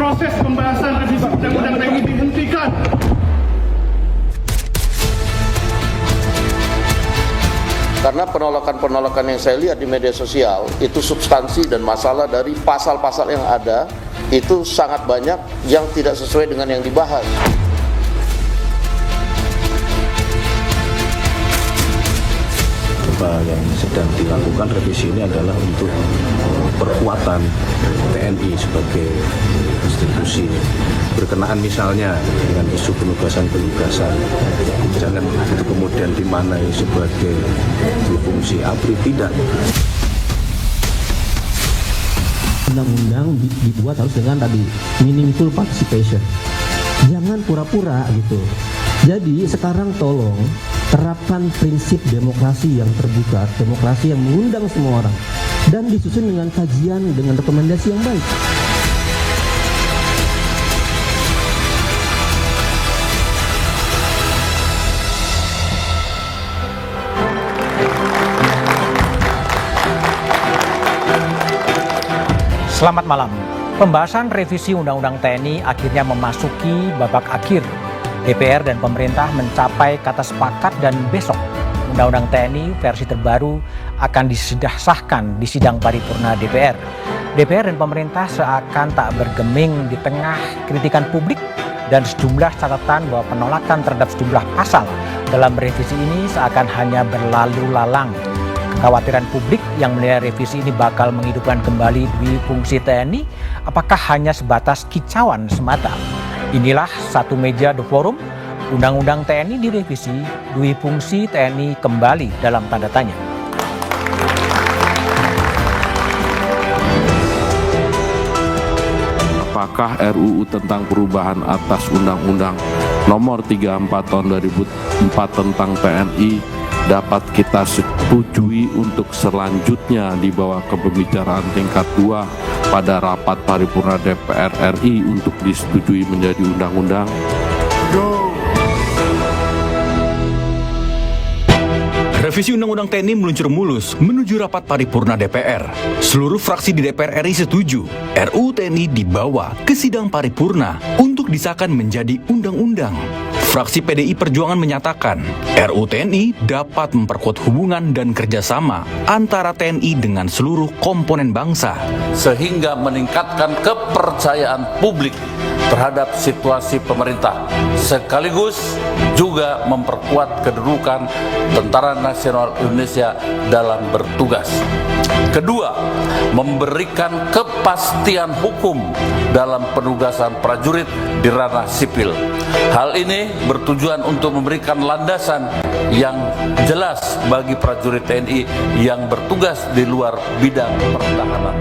proses pembahasan revisi Undang-Undang TNI dihentikan. Karena penolakan-penolakan yang saya lihat di media sosial itu substansi dan masalah dari pasal-pasal yang ada itu sangat banyak yang tidak sesuai dengan yang dibahas. Apa yang sedang dilakukan revisi ini adalah untuk perkuatan TNI sebagai institusi berkenaan misalnya dengan isu penugasan-penugasan, jangan itu kemudian dimaknai sebagai fungsi ABRI, tidak. Undang-undang dibuat harus dengan tadi meaningful participation, jangan pura-pura gitu. Jadi sekarang tolong terapkan prinsip demokrasi yang terbuka, demokrasi yang mengundang semua orang, dan disusun dengan kajian dengan rekomendasi yang baik. Selamat malam. Pembahasan revisi Undang-Undang TNI akhirnya memasuki babak akhir. DPR dan pemerintah mencapai kata sepakat dan besok Undang-Undang TNI versi terbaru akan disahkan di sidang paripurna DPR. DPR dan pemerintah seakan tak bergeming di tengah kritikan publik dan sejumlah catatan bahwa penolakan terhadap sejumlah pasal dalam revisi ini seakan hanya berlalu lalang. Kekhawatiran publik yang menilai revisi ini bakal menghidupkan kembali dwi fungsi TNI, apakah hanya sebatas kicauan semata? Inilah satu meja The Forum, Undang-Undang TNI direvisi, dwi fungsi TNI kembali dalam tanda tanya. Apakah RUU tentang perubahan atas Undang-Undang Nomor 34 Tahun 2004 tentang TNI dapat kita setujui untuk selanjutnya dibawa ke pembicaraan tingkat 2 pada rapat paripurna DPR RI untuk disetujui menjadi undang-undang? Revisi Undang-Undang TNI meluncur mulus menuju rapat paripurna DPR. Seluruh fraksi di DPR RI setuju RUU TNI dibawa ke sidang paripurna untuk disahkan menjadi undang-undang. Fraksi PDI Perjuangan menyatakan RUU TNI dapat memperkuat hubungan dan kerjasama antara TNI dengan seluruh komponen bangsa, Sehingga meningkatkan kepercayaan publik terhadap situasi pemerintah, sekaligus juga memperkuat kedudukan Tentara Nasional Indonesia dalam bertugas. Kedua, memberikan kepastian hukum dalam penugasan prajurit di ranah sipil. Hal ini bertujuan untuk memberikan landasan yang jelas bagi prajurit TNI yang bertugas di luar bidang pertahanan.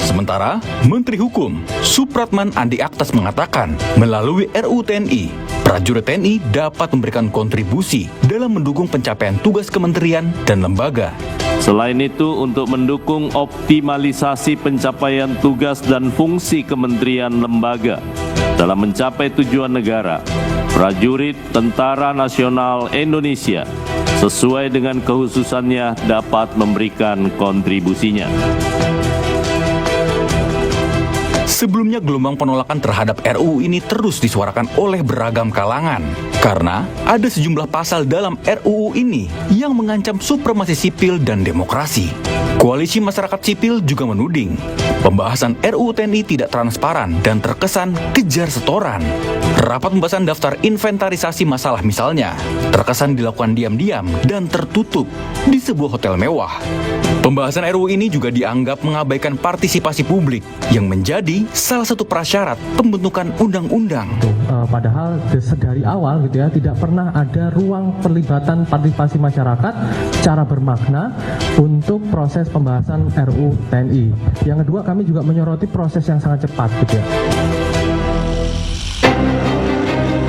Sementara, Menteri Hukum Supratman Andi Aktas mengatakan, melalui RUU TNI, prajurit TNI dapat memberikan kontribusi dalam mendukung pencapaian tugas kementerian dan lembaga. Selain itu, untuk mendukung optimalisasi pencapaian tugas dan fungsi kementerian lembaga dalam mencapai tujuan negara, prajurit Tentara Nasional Indonesia sesuai dengan kekhususannya dapat memberikan kontribusinya. Sebelumnya gelombang penolakan terhadap RUU ini terus disuarakan oleh beragam kalangan karena ada sejumlah pasal dalam RUU ini yang mengancam supremasi sipil dan demokrasi. Koalisi masyarakat sipil juga menuding pembahasan RUU TNI tidak transparan dan terkesan kejar setoran. Rapat pembahasan daftar inventarisasi masalah misalnya terkesan dilakukan diam-diam dan tertutup di sebuah hotel mewah. Pembahasan RUU ini juga dianggap mengabaikan partisipasi publik yang menjadi salah satu prasyarat pembentukan undang-undang. Padahal dari awal gitu ya tidak pernah ada ruang perlibatan partisipasi masyarakat secara bermakna untuk proses pembahasan RUU TNI. Yang kedua, kami juga menyoroti proses yang sangat cepat gitu ya.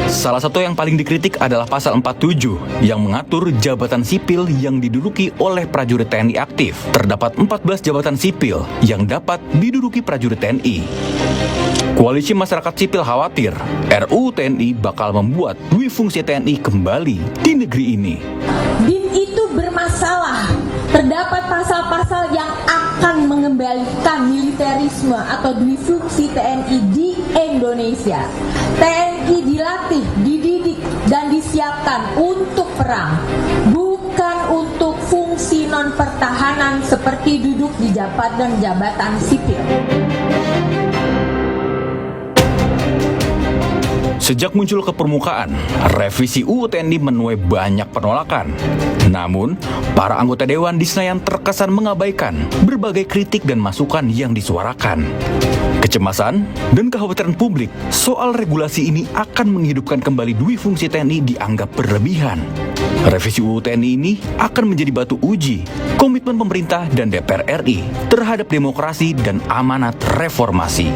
Salah satu yang paling dikritik adalah pasal 47 yang mengatur jabatan sipil yang diduduki oleh prajurit TNI aktif. Terdapat 14 jabatan sipil yang dapat diduduki prajurit TNI. Koalisi masyarakat sipil khawatir RUU TNI bakal membuat dwi fungsi TNI kembali di negeri ini. BIM itu bermasalah. Terdapat pasal-pasal yang akan mengembalikan mekanisme atau duifungsi TNI di Indonesia. TNI dilatih, dididik, dan disiapkan untuk perang, bukan untuk fungsi non-pertahanan seperti duduk di jabatan sipil. Sejak muncul ke permukaan, revisi UU TNI menuai banyak penolakan. Namun, para anggota Dewan di Senayan terkesan mengabaikan berbagai kritik dan masukan yang disuarakan. Kecemasan dan kekhawatiran publik soal regulasi ini akan menghidupkan kembali duifungsi TNI dianggap berlebihan. Revisi UU TNI ini akan menjadi batu uji komitmen pemerintah dan DPR RI terhadap demokrasi dan amanat reformasi.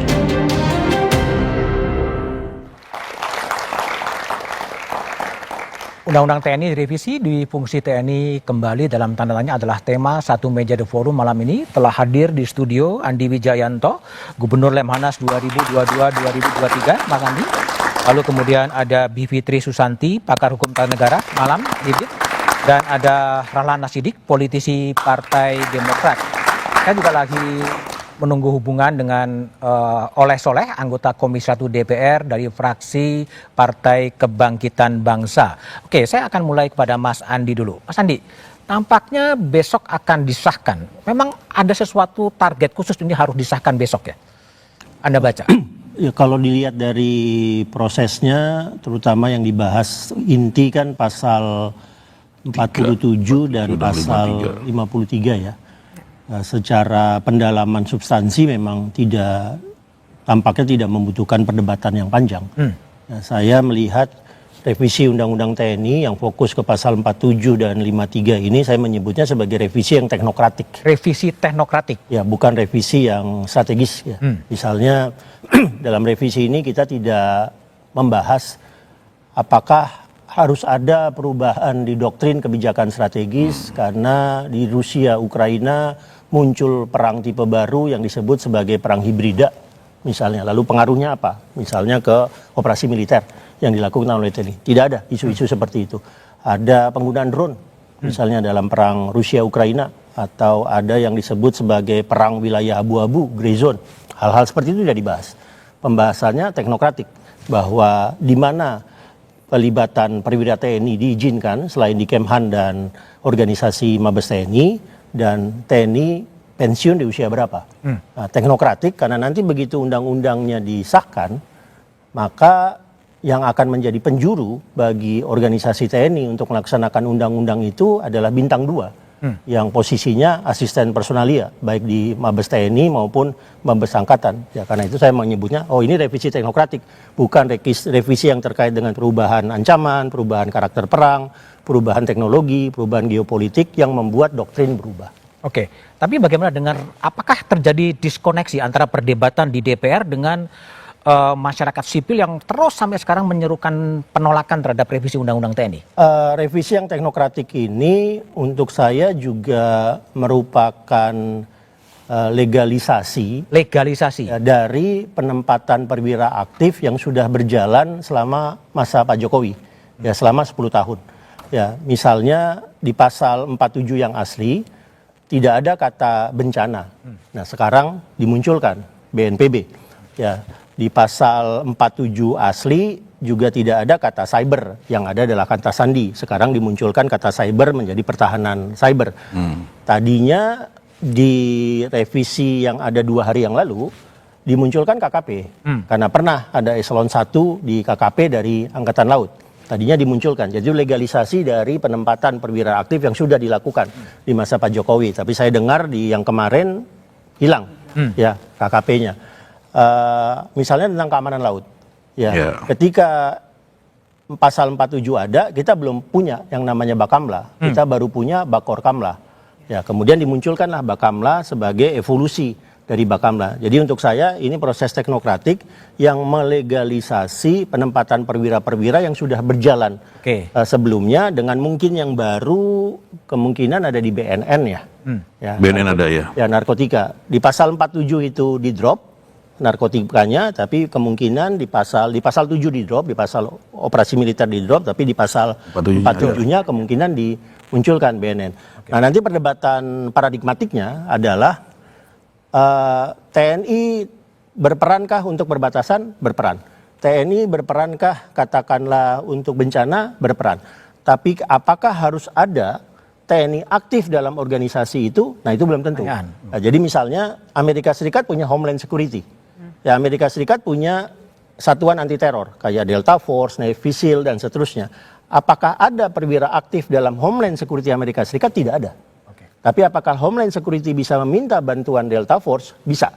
Undang-Undang TNI direvisi, duifungsi TNI kembali dalam tanda tanya adalah tema satu meja The Forum malam ini. Telah hadir di studio Andi Wijayanto, Gubernur Lemhanas 2022-2023, Mas Andi. Lalu kemudian ada Bivitri Susanti, pakar hukum tata negara, malam, Bibit. Dan ada Rahlan Nasidik, politisi Partai Demokrat. Saya juga lagi menunggu hubungan dengan Oleh Soleh, anggota Komisi 1 DPR dari fraksi Partai Kebangkitan Bangsa. Oke, saya akan mulai kepada Mas Andi dulu. Mas Andi, tampaknya besok akan disahkan. Memang ada sesuatu target khusus ini harus disahkan besok ya? Anda baca? Ya, kalau dilihat dari prosesnya, terutama yang dibahas inti kan pasal 47 dan pasal 53 ya. Secara pendalaman substansi memang tampaknya tidak membutuhkan perdebatan yang panjang. Saya melihat revisi Undang-Undang TNI yang fokus ke pasal 47 dan 53 ini saya menyebutnya sebagai revisi yang teknokratik. Revisi teknokratik? Ya, bukan revisi yang strategis ya. Misalnya dalam revisi ini kita tidak membahas apakah harus ada perubahan di doktrin kebijakan strategis karena di Rusia, Ukraina muncul perang tipe baru yang disebut sebagai perang hibrida misalnya. Lalu pengaruhnya apa? Misalnya ke operasi militer yang dilakukan oleh TNI. Tidak ada isu-isu seperti itu. Ada penggunaan drone misalnya dalam perang Rusia-Ukraina, atau ada yang disebut sebagai perang wilayah abu-abu, grey zone. Hal-hal seperti itu tidak dibahas. Pembahasannya teknokratik, bahwa di mana pelibatan perwira TNI diizinkan selain di Kemhan dan organisasi Mabes TNI, dan TNI pensiun di usia berapa. Nah, teknokratik karena nanti begitu undang-undangnya disahkan, maka yang akan menjadi penjuru bagi organisasi TNI untuk melaksanakan undang-undang itu adalah bintang 2 yang posisinya asisten personalia baik di Mabes TNI maupun Mabes Angkatan. Ya, karena itu saya menyebutnya ini revisi teknokratik, bukan revisi yang terkait dengan perubahan ancaman, perubahan karakter perang, perubahan teknologi, perubahan geopolitik yang membuat doktrin berubah. Oke, tapi bagaimana dengan apakah terjadi diskoneksi antara perdebatan di DPR dengan masyarakat sipil yang terus sampai sekarang menyerukan penolakan terhadap revisi Undang-Undang TNI? Revisi yang teknokratik ini untuk saya juga merupakan legalisasi dari penempatan perwira aktif yang sudah berjalan selama masa Pak Jokowi, ya selama 10 tahun. Ya, misalnya di pasal 47 yang asli tidak ada kata bencana. Nah, sekarang dimunculkan BNPB. Ya, di pasal 47 asli juga tidak ada kata cyber, yang ada adalah kata sandi. Sekarang dimunculkan kata cyber menjadi pertahanan cyber. Tadinya di revisi yang ada 2 hari yang lalu dimunculkan KKP, karena pernah ada eselon 1 di KKP dari Angkatan Laut. Tadinya dimunculkan, jadi legalisasi dari penempatan perwira aktif yang sudah dilakukan di masa Pak Jokowi. Tapi saya dengar di yang kemarin hilang, ya KKP-nya. Misalnya tentang keamanan laut, ya. Ketika pasal 47 ada, kita belum punya yang namanya Bakamla, kita baru punya Bakorkamla. Ya, kemudian dimunculkanlah Bakamla sebagai evolusi dari Bakamla. Jadi untuk saya ini proses teknokratik yang melegalisasi penempatan perwira-perwira yang sudah berjalan sebelumnya, dengan mungkin yang baru kemungkinan ada di BNN ya. Ya, BNN ada ya. Ya, narkotika. Di pasal 47 itu di drop narkotikanya, tapi kemungkinan di pasal 7 di drop, di pasal operasi militer di drop, tapi di pasal 47-nya kemungkinan dimunculkan BNN. Nah, nanti perdebatan paradigmatiknya adalah TNI berperankah untuk perbatasan? Berperan. TNI berperankah katakanlah untuk bencana? Berperan. Tapi apakah harus ada TNI aktif dalam organisasi itu? Nah, itu belum tentu. Nah, jadi misalnya Amerika Serikat punya Homeland Security. Ya, Amerika Serikat punya satuan anti teror kayak Delta Force, Navy SEAL dan seterusnya. Apakah ada perwira aktif dalam Homeland Security Amerika Serikat? Tidak ada. Tapi apakah Homeland Security bisa meminta bantuan Delta Force? Bisa.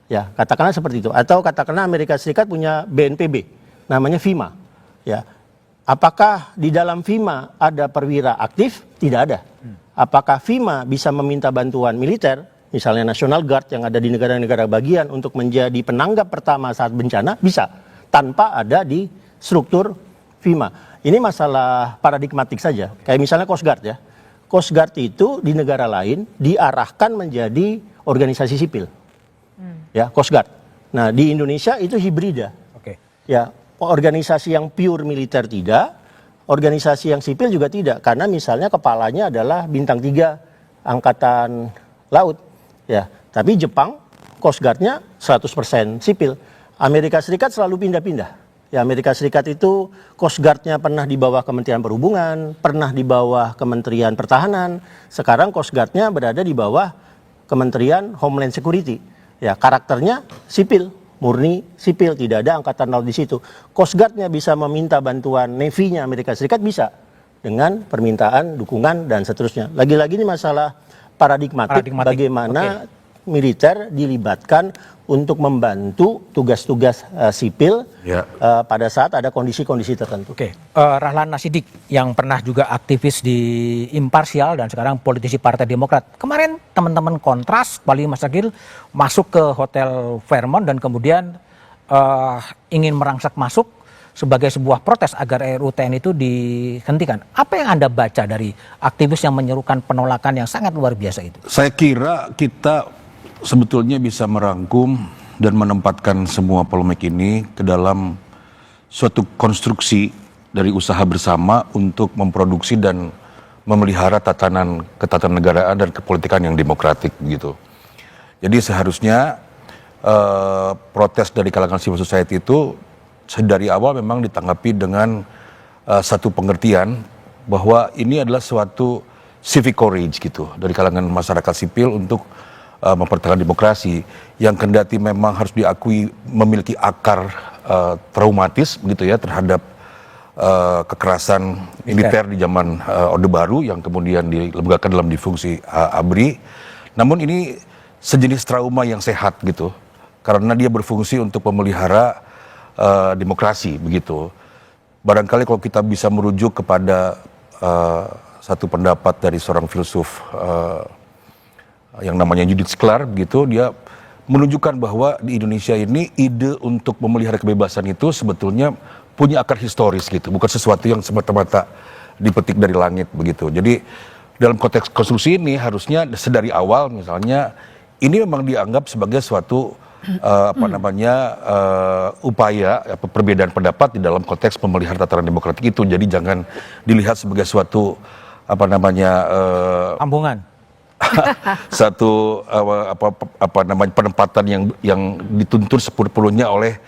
Ya, katakanlah seperti itu. Atau katakanlah Amerika Serikat punya BNPB, namanya FEMA. Ya. Apakah di dalam FEMA ada perwira aktif? Tidak ada. Apakah FEMA bisa meminta bantuan militer, misalnya National Guard yang ada di negara-negara bagian untuk menjadi penanggap pertama saat bencana? Bisa. Tanpa ada di struktur FEMA. Ini masalah paradigmatik saja. Kayak misalnya Coast Guard ya. Coast Guard itu di negara lain diarahkan menjadi organisasi sipil. Ya, Coast Guard. Nah, di Indonesia itu hibrida. Ya, organisasi yang pure militer tidak, organisasi yang sipil juga tidak. Karena misalnya kepalanya adalah bintang 3 Angkatan Laut. Ya, tapi Jepang Coast Guard-nya 100% sipil. Amerika Serikat selalu pindah-pindah. Ya, Amerika Serikat itu Coast Guard-nya pernah di bawah Kementerian Perhubungan, pernah di bawah Kementerian Pertahanan, sekarang Coast Guard-nya berada di bawah Kementerian Homeland Security. Ya, karakternya sipil, murni sipil, tidak ada angkatan laut di situ. Coast Guard-nya bisa meminta bantuan Navy-nya Amerika Serikat bisa dengan permintaan dukungan dan seterusnya. Lagi-lagi ini masalah paradigmatik. Bagaimana militer dilibatkan untuk membantu tugas-tugas sipil pada saat ada kondisi-kondisi tertentu. Rahlan Nasidik yang pernah juga aktivis di Imparsial dan sekarang politisi Partai Demokrat. Kemarin teman-teman Kontras, Wali Mas Agil masuk ke Hotel Fairmont dan kemudian ingin merangsak masuk sebagai sebuah protes agar RUU TNI itu dihentikan. Apa yang Anda baca dari aktivis yang menyerukan penolakan yang sangat luar biasa itu? Saya kira kita sebetulnya bisa merangkum dan menempatkan semua polemik ini ke dalam suatu konstruksi dari usaha bersama untuk memproduksi dan memelihara ketatanegaraan dan kepolitikan yang demokratik begitu. Jadi seharusnya protes dari kalangan civil society itu dari awal memang ditanggapi dengan satu pengertian bahwa ini adalah suatu civic courage gitu dari kalangan masyarakat sipil untuk mempertahankan demokrasi yang kendati memang harus diakui memiliki akar traumatis begitu ya terhadap kekerasan militer di zaman Orde Baru yang kemudian dilembagakan dalam difungsi ABRI. Namun ini sejenis trauma yang sehat gitu karena dia berfungsi untuk memelihara demokrasi begitu. Barangkali kalau kita bisa merujuk kepada satu pendapat dari seorang filsuf yang namanya Judith Sklar begitu, dia menunjukkan bahwa di Indonesia ini ide untuk memelihara kebebasan itu sebetulnya punya akar historis gitu, bukan sesuatu yang semata-mata dipetik dari langit begitu. Jadi dalam konteks konstruksi ini harusnya sedari awal misalnya ini memang dianggap sebagai suatu upaya perbedaan pendapat di dalam konteks memelihara tatanan demokratik itu. Jadi jangan dilihat sebagai suatu ambungan. Satu penempatan yang dituntun sepenuhnya oleh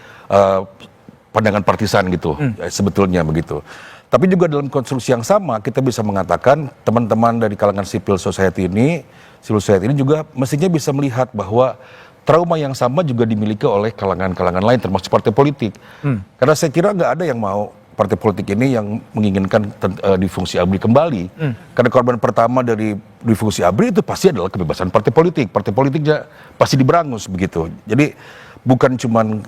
pandangan partisan gitu, sebetulnya begitu. Tapi juga dalam konstruksi yang sama kita bisa mengatakan teman-teman dari kalangan civil society ini juga mestinya bisa melihat bahwa trauma yang sama juga dimiliki oleh kalangan-kalangan lain termasuk partai politik. Karena saya kira nggak ada yang mau partai politik ini yang menginginkan difungsi ABRI kembali. Karena korban pertama dari difungsi ABRI itu pasti adalah kebebasan partai politik. Partai politiknya pasti diberangus begitu. Jadi bukan cuman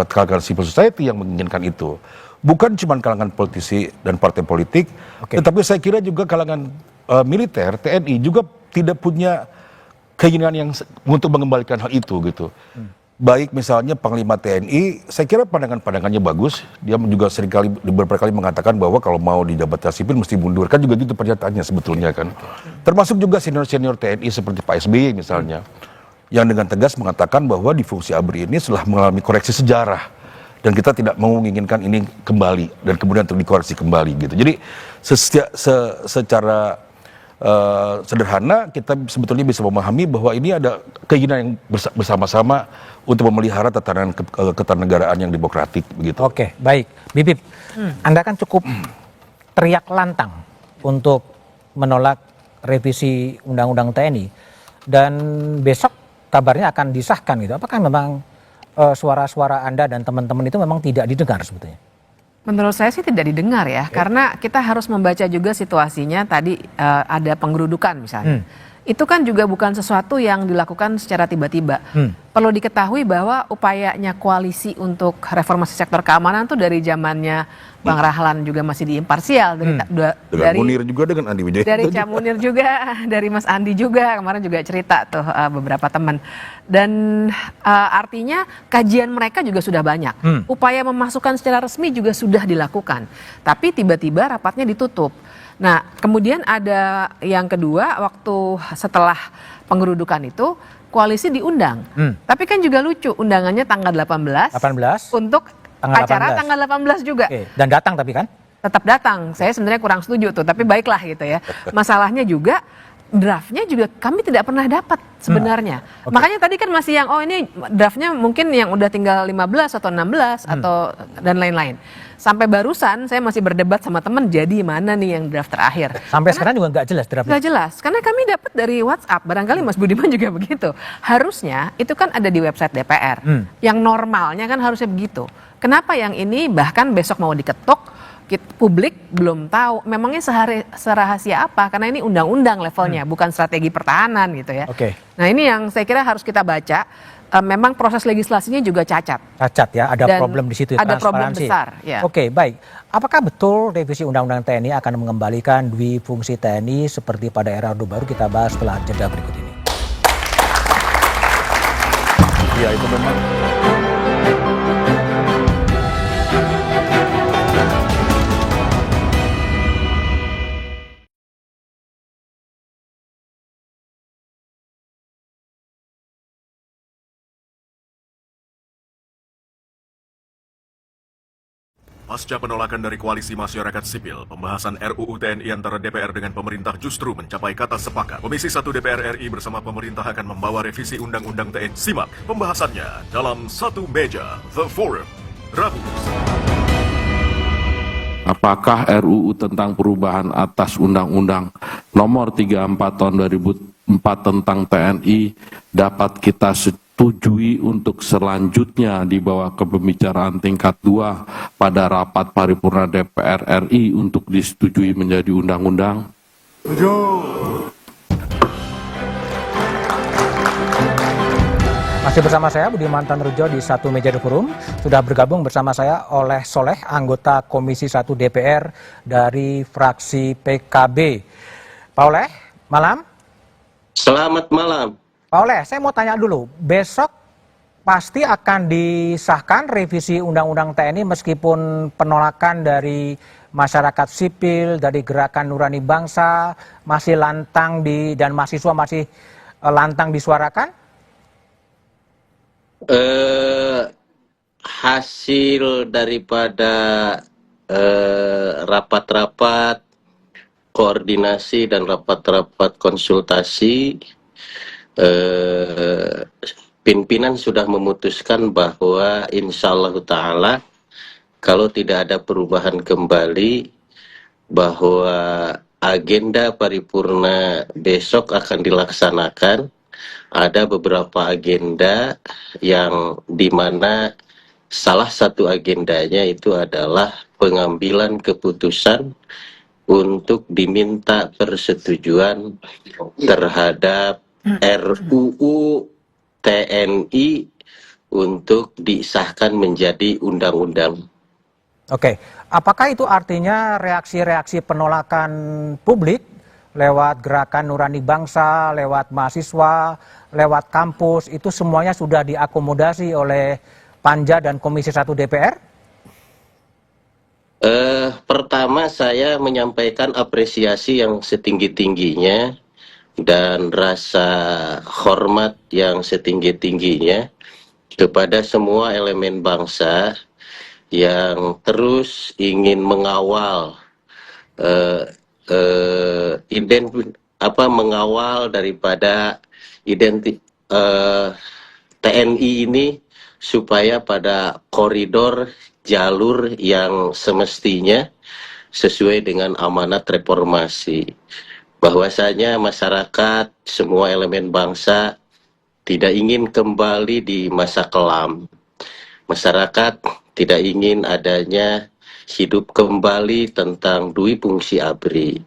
kalangan civil society yang menginginkan itu. Bukan cuman kalangan politisi dan partai politik, tetapi saya kira juga kalangan militer, TNI juga tidak punya keinginan yang untuk mengembalikan hal itu gitu. Baik misalnya Panglima TNI, saya kira pandangannya bagus. Dia juga beberapa kali mengatakan bahwa kalau mau di jabatan sipil mesti mundur. Kan juga itu pernyataannya sebetulnya kan. Termasuk juga senior-senior TNI seperti Pak SBY misalnya. Yang dengan tegas mengatakan bahwa di fungsi ABRI ini setelah mengalami koreksi sejarah. Dan kita tidak mau menginginkan ini kembali. Dan kemudian untuk dikoreksi kembali gitu. Jadi secara sederhana kita sebetulnya bisa memahami bahwa ini ada keinginan yang bersama-sama untuk memelihara tatanan ketanegaraan yang demokratik begitu. Oke, baik. Bibip, Anda kan cukup teriak lantang untuk menolak revisi Undang-Undang TNI dan besok kabarnya akan disahkan gitu. Apakah memang suara-suara Anda dan teman-teman itu memang tidak didengar sebetulnya? Menurut saya sih tidak didengar ya, karena kita harus membaca juga situasinya. Tadi ada penggerudukan misalnya. Itu kan juga bukan sesuatu yang dilakukan secara tiba-tiba. Perlu diketahui bahwa upayanya koalisi untuk reformasi sektor keamanan tuh dari zamannya Bang Rahlan juga masih di imparsial, Dengan Munir juga, dengan Andi Wijayanto dari Cak Munir juga, dari Mas Andi juga, kemarin juga cerita tuh beberapa teman. Dan artinya kajian mereka juga sudah banyak. Upaya memasukkan secara resmi juga sudah dilakukan. Tapi tiba-tiba rapatnya ditutup. Nah, kemudian ada yang kedua, waktu setelah penggerudukan itu, koalisi diundang. Tapi kan juga lucu, undangannya tanggal 18 untuk acara tanggal 18 juga. Oke. Dan datang tapi kan? Tetap datang. Saya sebenarnya kurang setuju tuh, tapi baiklah gitu ya. Masalahnya juga draftnya juga kami tidak pernah dapat sebenarnya. Makanya tadi kan masih yang ini draftnya mungkin yang udah tinggal 15 atau 16 atau dan lain-lain. Sampai barusan saya masih berdebat sama teman, jadi mana nih yang draft terakhir. Sampai sekarang juga nggak jelas draftnya. Nggak jelas, karena kami dapat dari WhatsApp. Barangkali Mas Budiman juga begitu. Harusnya itu kan ada di website DPR. Yang normalnya kan harusnya begitu. Kenapa yang ini bahkan besok mau diketuk, publik belum tahu. Memangnya serahasia apa? Karena ini undang-undang levelnya, bukan strategi pertahanan gitu ya. Nah ini yang saya kira harus kita baca. Memang proses legislasinya juga cacat. Cacat ya, ada Dan problem di situ ya, ada problem transparansi. besar. Ya. Oke, baik. Apakah betul revisi Undang-Undang TNI akan mengembalikan dwi fungsi TNI seperti pada era Orde Baru? Kita bahas setelah jeda berikut ini. Ya itu memang. Pasca penolakan dari koalisi masyarakat sipil, pembahasan RUU TNI antara DPR dengan pemerintah justru mencapai kata sepakat. Komisi 1 DPR RI bersama pemerintah akan membawa revisi Undang-Undang TNI. Simak pembahasannya dalam Satu Meja, The Forum, Rabu. Apakah RUU tentang perubahan atas Undang-Undang Nomor 34 Tahun 2004 tentang TNI dapat kita setujui untuk selanjutnya dibawa ke pembicaraan tingkat 2 pada rapat paripurna DPR RI untuk disetujui menjadi undang-undang? Masih bersama saya Budiman Tanrujo di Satu Meja The Forum. Sudah bergabung bersama saya Oleh Soleh, anggota Komisi 1 DPR dari fraksi PKB. Pak Oleh, malam. Selamat malam. Pak Oleh, saya mau tanya dulu, besok pasti akan disahkan revisi Undang-Undang TNI meskipun penolakan dari masyarakat sipil, dari Gerakan Nurani Bangsa masih lantang dan mahasiswa masih lantang disuarakan? Hasil daripada rapat-rapat koordinasi dan rapat-rapat konsultasi, pimpinan sudah memutuskan bahwa insya Allah Ta'ala kalau tidak ada perubahan kembali, bahwa agenda paripurna besok akan dilaksanakan. Ada beberapa agenda yang dimana salah satu agendanya itu adalah pengambilan keputusan untuk diminta persetujuan terhadap RUU TNI untuk disahkan menjadi undang-undang. Oke, apakah itu artinya reaksi-reaksi penolakan publik lewat Gerakan Nurani Bangsa, lewat mahasiswa, lewat kampus, itu semuanya sudah diakomodasi oleh Panja dan Komisi 1 DPR? Pertama saya menyampaikan apresiasi yang setinggi-tingginya dan rasa hormat yang setinggi-tingginya kepada semua elemen bangsa yang terus ingin mengawal mengawal daripada TNI ini supaya pada koridor jalur yang semestinya sesuai dengan amanat reformasi. Bahwasanya masyarakat, semua elemen bangsa tidak ingin kembali di masa kelam. Masyarakat tidak ingin adanya hidup kembali tentang dui fungsi ABRI.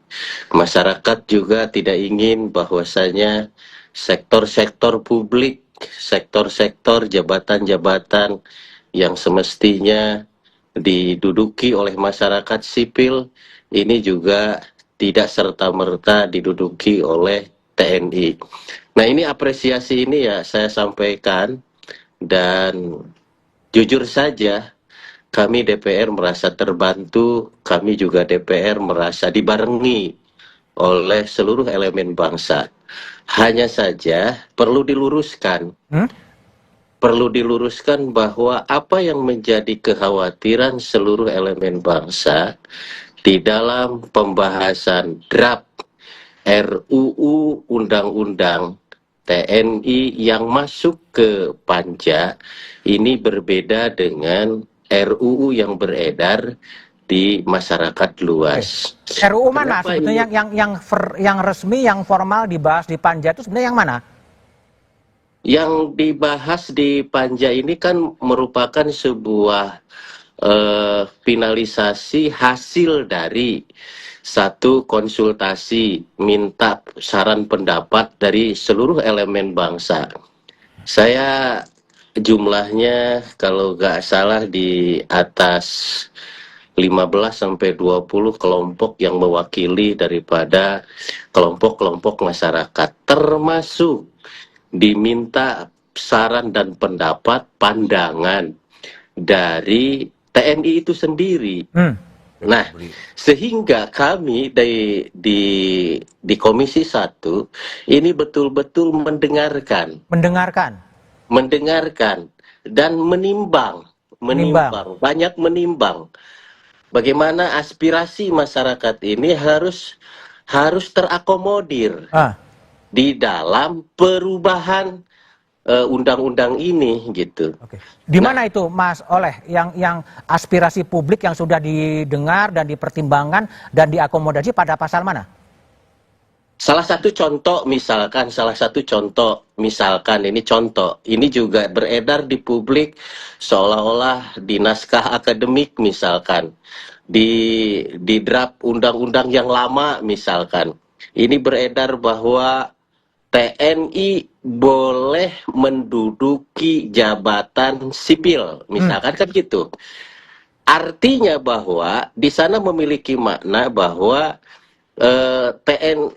Masyarakat juga tidak ingin bahwasanya sektor-sektor publik, sektor-sektor jabatan-jabatan yang semestinya diduduki oleh masyarakat sipil ini juga tidak serta-merta diduduki oleh TNI. Nah, ini apresiasi ini ya saya sampaikan, dan jujur saja kami DPR merasa terbantu, kami juga DPR merasa dibarengi oleh seluruh elemen bangsa. Hanya saja perlu diluruskan. Perlu diluruskan bahwa apa yang menjadi kekhawatiran seluruh elemen bangsa di dalam pembahasan draft RUU Undang-Undang TNI yang masuk ke Panja ini berbeda dengan RUU yang beredar di masyarakat luas. RUU mana sebetulnya yang resmi, yang formal dibahas di Panja itu sebenarnya yang mana? Yang dibahas di Panja ini kan merupakan sebuah finalisasi hasil dari satu konsultasi minta saran pendapat dari seluruh elemen bangsa. Saya jumlahnya kalau nggak salah di atas 15-20 kelompok yang mewakili daripada kelompok-kelompok masyarakat, termasuk diminta saran dan pendapat pandangan dari TNI itu sendiri. Nah, sehingga kami di Komisi 1 ini betul-betul mendengarkan dan menimbang, banyak menimbang bagaimana aspirasi masyarakat ini harus terakomodir di dalam perubahan undang-undang ini gitu. Di mana itu Mas Oleh yang aspirasi publik yang sudah didengar dan dipertimbangkan dan diakomodasi pada pasal mana? Salah satu contoh misalkan ini juga beredar di publik seolah-olah di naskah akademik misalkan di draft undang-undang yang lama misalkan ini beredar bahwa TNI boleh menduduki jabatan sipil, misalkan kan gitu. Artinya bahwa di sana memiliki makna bahwa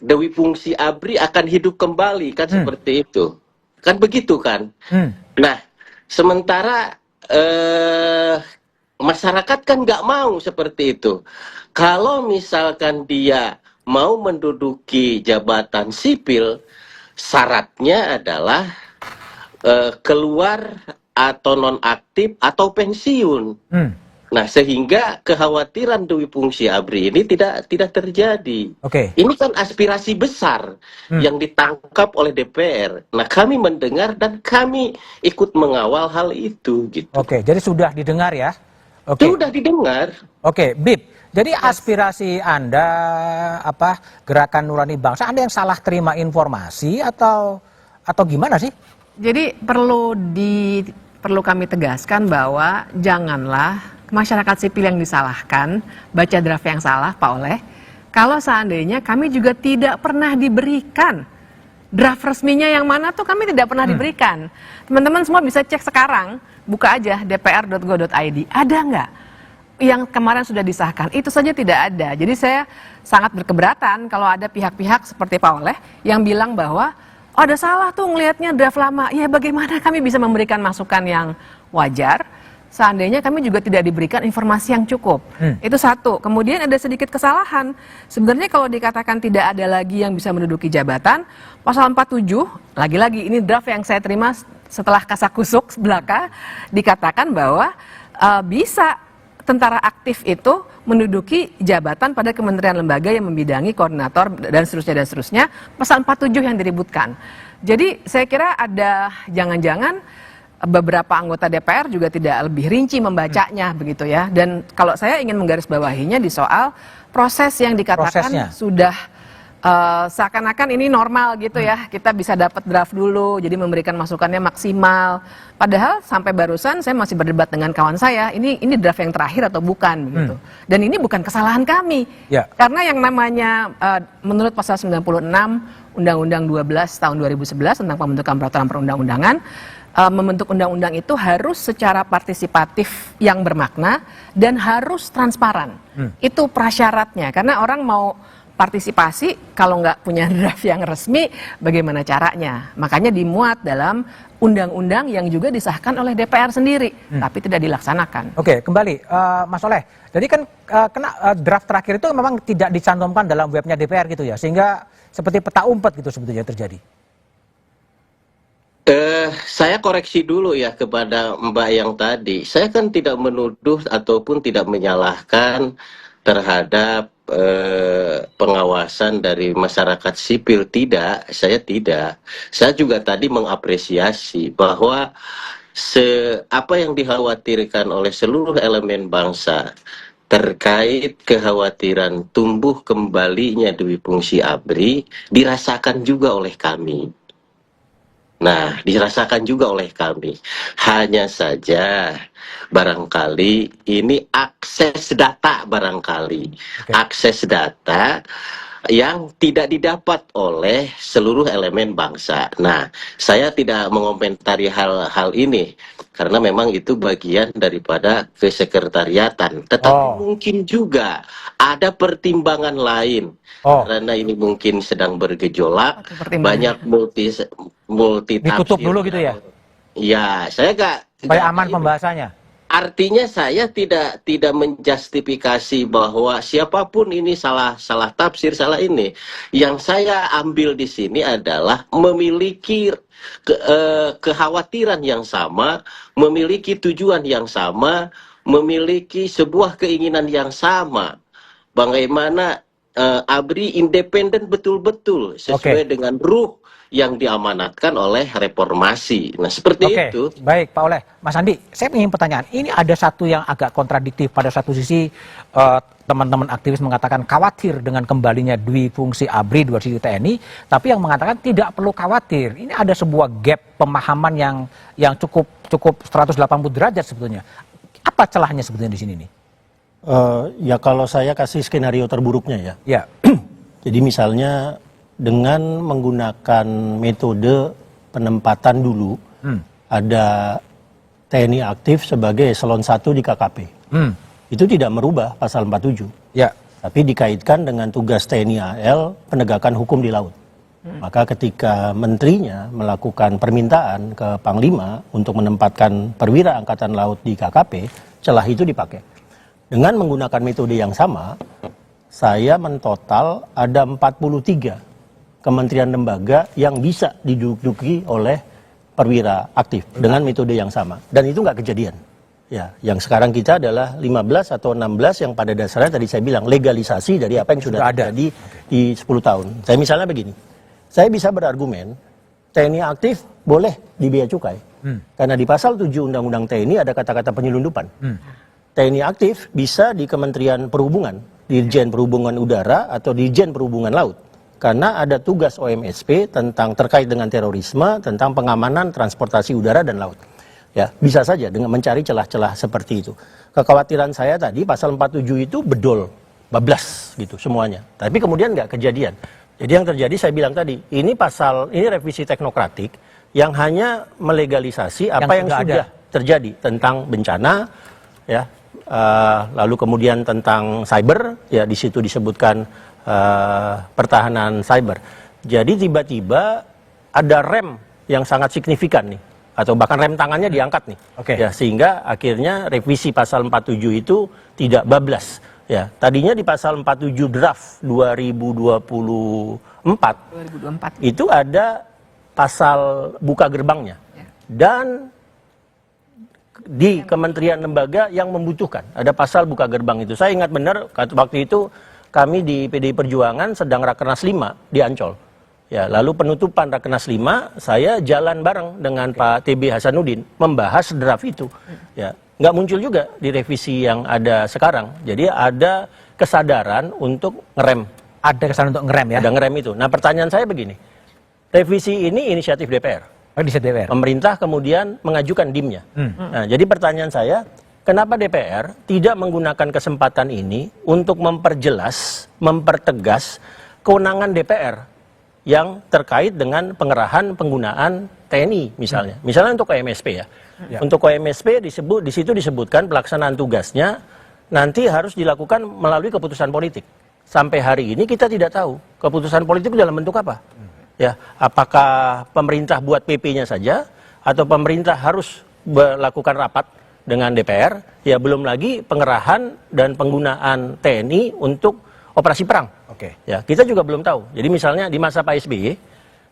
Dewi Fungsi ABRI akan hidup kembali, kan seperti itu. Kan begitu kan? Nah, sementara masyarakat kan nggak mau seperti itu. Kalau misalkan dia mau menduduki jabatan sipil, syaratnya adalah keluar atau nonaktif atau pensiun. Nah, sehingga kekhawatiran Dewi Fungsi ABRI ini tidak terjadi. Ini kan aspirasi besar yang ditangkap oleh DPR. Nah, kami mendengar dan kami ikut mengawal hal itu gitu. Jadi sudah didengar ya? Sudah didengar. Bib. Jadi aspirasi Anda, Gerakan Nurani Bangsa, Anda yang salah terima informasi atau gimana sih? Jadi perlu kami tegaskan bahwa janganlah masyarakat sipil yang disalahkan, baca draft yang salah, Pak Oleh. Kalau seandainya kami juga tidak pernah diberikan draft resminya yang mana tuh kami tidak pernah diberikan. Teman-teman semua bisa cek sekarang, buka aja dpr.go.id, ada nggak yang kemarin sudah disahkan? Itu saja tidak ada. Jadi saya sangat berkeberatan kalau ada pihak-pihak seperti Pak Oleh yang bilang bahwa ada salah tuh ngelihatnya draft lama. Ya bagaimana kami bisa memberikan masukan yang wajar seandainya kami juga tidak diberikan informasi yang cukup. Itu satu. Kemudian ada sedikit kesalahan. Sebenarnya kalau dikatakan tidak ada lagi yang bisa menduduki jabatan, pasal 47, lagi-lagi ini draft yang saya terima setelah kasakusuk belaka, dikatakan bahwa bisa tentara aktif itu menduduki jabatan pada kementerian lembaga yang membidangi koordinator dan seterusnya, pasal 47 yang diributkan. Jadi saya kira ada jangan-jangan beberapa anggota DPR juga tidak lebih rinci membacanya begitu ya. Dan kalau saya ingin menggarisbawahinya di soal proses yang dikatakan sudah seakan-akan ini normal gitu ya, kita bisa dapat draft dulu, jadi memberikan masukannya maksimal. Padahal sampai barusan saya masih berdebat dengan kawan saya, ini draft yang terakhir atau bukan begitu. Dan ini bukan kesalahan kami, karena yang namanya menurut pasal 96 Undang-Undang 12 tahun 2011 tentang pembentukan peraturan perundang-undangan, membentuk undang-undang itu harus secara partisipatif yang bermakna dan harus transparan. Itu prasyaratnya, karena orang mau partisipasi kalau nggak punya draft yang resmi, bagaimana caranya? Makanya dimuat dalam undang-undang yang juga disahkan oleh DPR sendiri, tapi tidak dilaksanakan. Oke, kembali Mas Oleh. Jadi kan draft terakhir itu memang tidak dicantumkan dalam webnya DPR gitu ya, sehingga seperti peta umpet gitu sebetulnya terjadi. Saya koreksi dulu ya kepada Mbak yang tadi. Saya kan tidak menuduh ataupun tidak menyalahkan terhadap pengawasan dari masyarakat sipil. Tidak, saya tidak. Saya juga tadi mengapresiasi bahwa apa yang dikhawatirkan oleh seluruh elemen bangsa terkait kekhawatiran tumbuh kembalinya Dwi Fungsi ABRI dirasakan juga oleh kami. Nah, dirasakan juga oleh kami. Hanya saja barangkali ini akses data barangkali. Akses data yang tidak didapat oleh seluruh elemen bangsa. Nah, saya tidak mengomentari hal ini karena memang itu bagian daripada kesekretariatan. Tetapi mungkin juga ada pertimbangan lain. Karena ini mungkin sedang bergejolak, banyak multitafsir. Ditutup dulu gitu ya? Ya, saya supaya aman pembahasannya. Artinya saya tidak menjustifikasi bahwa siapapun ini salah tafsir, salah ini. Yang saya ambil di sini adalah memiliki kekhawatiran yang sama, memiliki tujuan yang sama, memiliki sebuah keinginan yang sama. Bagaimana ABRI independen betul-betul sesuai dengan ruh yang diamanatkan oleh reformasi. Nah, seperti itu. Baik, Pak Oleh. Mas Andi, saya ingin pertanyaan. Ini ada satu yang agak kontradiktif. Pada satu sisi, teman-teman aktivis mengatakan khawatir dengan kembalinya Dwi Fungsi ABRI dua sisi TNI, tapi yang mengatakan tidak perlu khawatir. Ini ada sebuah gap pemahaman yang cukup 180 derajat sebetulnya. Apa celahnya sebetulnya di sini nih? Ya kalau saya kasih skenario terburuknya ya. Jadi misalnya dengan menggunakan metode penempatan dulu, ada TNI aktif sebagai eselon 1 di KKP. Itu tidak merubah pasal 47. Tapi dikaitkan dengan tugas TNI AL penegakan hukum di laut. Maka ketika menterinya melakukan permintaan ke Panglima untuk menempatkan perwira Angkatan Laut di KKP, celah itu dipakai. Dengan menggunakan metode yang sama, saya mentotal ada 43 kementerian lembaga yang bisa diduduki oleh perwira aktif dengan metode yang sama. Dan itu nggak kejadian. Ya, yang sekarang kita adalah 15 atau 16 yang pada dasarnya tadi saya bilang legalisasi dari apa yang sudah terjadi di 10 tahun. Saya misalnya begini, saya bisa berargumen TNI aktif boleh di bea cukai. Karena di pasal 7 Undang-Undang TNI ada kata-kata penyelundupan. TNI aktif bisa di Kementerian Perhubungan, Dirjen Perhubungan Udara atau Dirjen Perhubungan Laut. Karena ada tugas OMSP terkait dengan terorisme, tentang pengamanan transportasi udara dan laut. Ya, bisa saja dengan mencari celah-celah seperti itu. Kekhawatiran saya tadi pasal 47 itu bedol, bablas gitu semuanya. Tapi kemudian nggak kejadian. Jadi yang terjadi saya bilang tadi, ini revisi teknokratik yang hanya melegalisasi apa yang sudah terjadi tentang bencana, ya. Lalu kemudian tentang cyber, ya di situ disebutkan pertahanan cyber. Jadi tiba-tiba ada rem yang sangat signifikan nih, atau bahkan rem tangannya diangkat nih, ya sehingga akhirnya revisi pasal 47 itu tidak bablas. Ya, tadinya di pasal 47 draft 2024 itu ada pasal buka gerbangnya dan di kementerian lembaga yang membutuhkan. Ada pasal buka gerbang itu. Saya ingat benar waktu itu kami di PDI Perjuangan sedang Rakernas 5 di Ancol. Ya, lalu penutupan Rakernas 5, saya jalan bareng dengan Pak TB Hasanuddin membahas draft itu. Ya, nggak muncul juga di revisi yang ada sekarang. Jadi ada kesadaran untuk ngerem. Ada kesadaran untuk ngerem ya? Ada ngerem itu. Nah, pertanyaan saya begini. Revisi ini inisiatif DPR. Pemerintah kemudian mengajukan DIM-nya. Nah, jadi pertanyaan saya, kenapa DPR tidak menggunakan kesempatan ini untuk memperjelas, mempertegas kewenangan DPR yang terkait dengan pengerahan penggunaan TNI misalnya. Misalnya untuk KMSP ya. Untuk KMSP di situ disebutkan pelaksanaan tugasnya nanti harus dilakukan melalui keputusan politik. Sampai hari ini kita tidak tahu keputusan politik dalam bentuk apa. Ya, apakah pemerintah buat PP-nya saja atau pemerintah harus melakukan rapat dengan DPR? Ya, belum lagi pengerahan dan penggunaan TNI untuk operasi perang. Ya, kita juga belum tahu. Jadi misalnya di masa Pak SBY,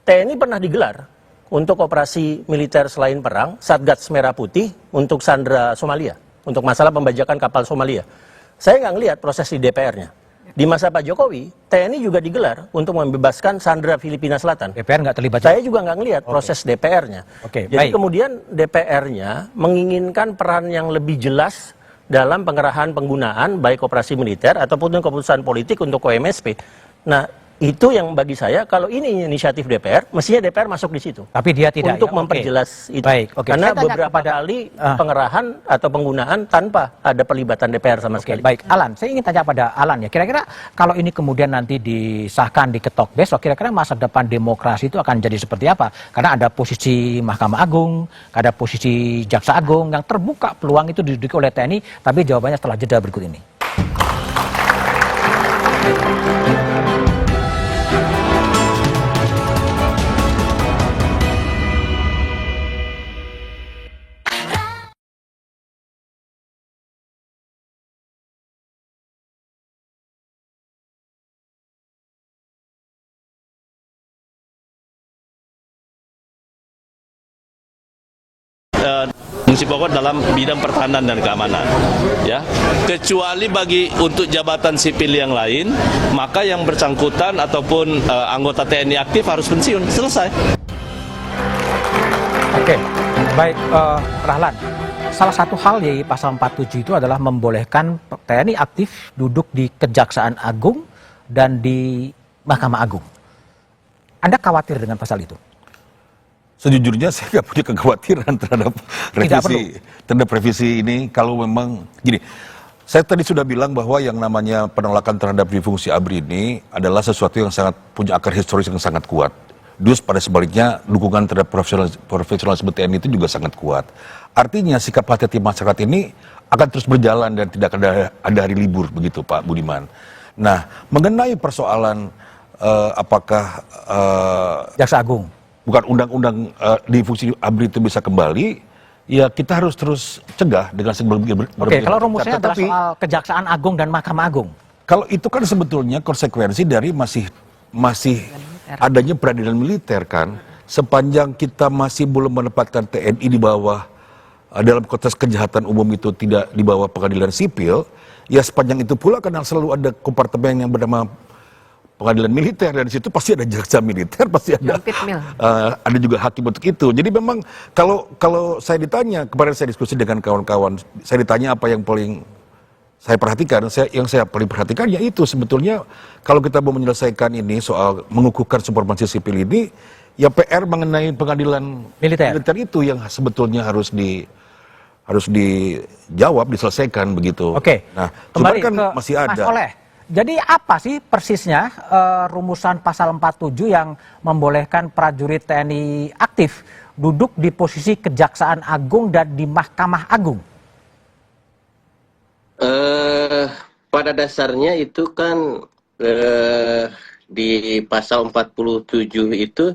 TNI pernah digelar untuk operasi militer selain perang, Satgas Merah Putih untuk Sandra Somalia, untuk masalah pembajakan kapal Somalia. Saya nggak ngelihat proses di DPR-nya. Di masa Pak Jokowi, TNI juga digelar untuk membebaskan Sandra Filipina Selatan. DPR nggak terlibat? Saya juga nggak ngelihat proses DPR-nya. Jadi baik. kemudian DPR-nya menginginkan peran yang lebih jelas dalam pengerahan penggunaan baik operasi militer ataupun keputusan politik untuk KMSP. Nah, itu yang bagi saya kalau ini inisiatif DPR, mestinya DPR masuk di situ. Tapi dia tidak untuk ya? memperjelas itu. Baik, Karena beberapa kali pengerahan atau penggunaan tanpa ada pelibatan DPR sama sekali. Baik, Alan, saya ingin tanya pada Alan ya. Kira-kira kalau ini kemudian nanti disahkan, diketok besok, kira-kira masa depan demokrasi itu akan jadi seperti apa? Karena ada posisi Mahkamah Agung, ada posisi Jaksa Agung yang terbuka peluang itu diduduki oleh TNI, tapi jawabannya setelah jeda berikut ini. Fungsi pokok dalam bidang pertahanan dan keamanan, ya. Kecuali untuk jabatan sipil yang lain, maka yang bersangkutan ataupun anggota TNI aktif harus pensiun. Selesai. Oke, baik, Rahlan. Salah satu hal di pasal 47 itu adalah membolehkan TNI aktif duduk di Kejaksaan Agung dan di Mahkamah Agung. Anda khawatir dengan pasal itu? Sejujurnya saya nggak punya kekhawatiran terhadap revisi ini. Kalau memang gini, saya tadi sudah bilang bahwa yang namanya penolakan terhadap fungsi ABRI ini adalah sesuatu yang sangat punya akar historis yang sangat kuat. Dus pada sebaliknya dukungan terhadap profesionalisme TNI itu juga sangat kuat. Artinya sikap hati-hati masyarakat ini akan terus berjalan dan tidak ada hari libur begitu Pak Budiman. Nah, mengenai persoalan apakah Jaksa Agung, bukan undang-undang di fungsi ABRI itu bisa kembali, ya kita harus terus cegah dengan sebelum Oke, kalau rumusnya adalah soal Kejaksaan Agung dan Mahkamah Agung. Kalau itu kan sebetulnya konsekuensi dari masih adanya peradilan militer kan, sepanjang kita masih belum menempatkan TNI di bawah dalam konteks kejahatan umum itu tidak di bawah pengadilan sipil, ya sepanjang itu pula kan selalu ada kompartemen yang bernama pengadilan militer, dan di situ pasti ada jaksa militer, pasti ada ada juga hakim untuk itu. Jadi memang kalau saya ditanya, kemarin saya diskusi dengan kawan-kawan, saya ditanya apa yang paling saya perhatikan, yang saya paling perhatikan yaitu sebetulnya kalau kita mau menyelesaikan ini soal mengukuhkan supremasi sipil ini, ya PR mengenai pengadilan militer itu yang sebetulnya harus dijawab, diselesaikan begitu. Oke. Nah, kembali kan ke masih ada. Mas Oleh. Jadi apa sih persisnya rumusan pasal 47 yang membolehkan prajurit TNI aktif duduk di posisi Kejaksaan Agung dan di Mahkamah Agung? Pada dasarnya itu kan di pasal 47 itu